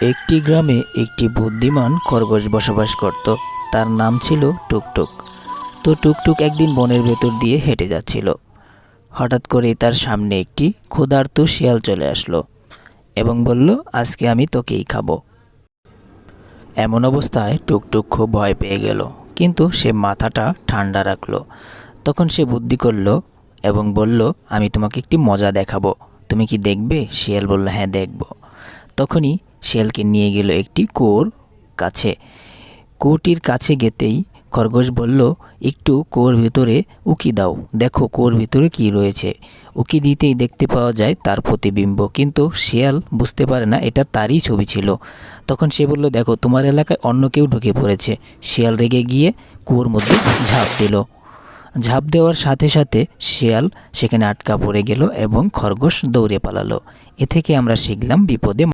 একটি গ্রামে একটি বুদ্ধিমান খরগোশ বসবাস করত। তার নাম ছিল টুকটুক। তো টুকটুক একদিন বনের ভেতর দিয়ে হেঁটে যাচ্ছিল। হঠাৎ করেই তার সামনে একটি ক্ষুধার্ত শিয়াল চলে আসলো এবং বলল, আজকে আমি তোকেই খাবো। এমন অবস্থায় টুকটুক খুব ভয় পেয়ে গেল, কিন্তু সে মাথাটা ঠান্ডা রাখলো। তখন সে বুদ্ধি করলো এবং বলল, আমি তোমাকে একটি মজা দেখাবো, তুমি কি দেখবে? শিয়াল বলল, হ্যাঁ দেখব। তখনই শিয়ালকে নিয়ে গেল একটি কুয়োর কাছে। কুয়োটির কাছে যেতেই খরগোশ বলল, একটু কুয়োর ভিতরে উকি দাও, দেখো কুয়োর ভিতরে কি রয়েছে। উকি দিতেই দেখতে পাওয়া যায় তার প্রতিবিম্ব, কিন্তু শিয়াল বুঝতে পারে না এটা তারই ছবি ছিল। তখন সে বলল, দেখো তোমার এলাকায় অন্য কেউ ঢুকে পড়েছে। শিয়াল রেগে গিয়ে কুয়োর মধ্যে ঝাঁপ দিল। ঝাঁপ দেওয়ার সাথে সাথে শিয়াল সেখানে আটকা পড়ে গেল এবং খরগোশ দৌড়ে পালালো। এ থেকে আমরা শিখলাম বিপদে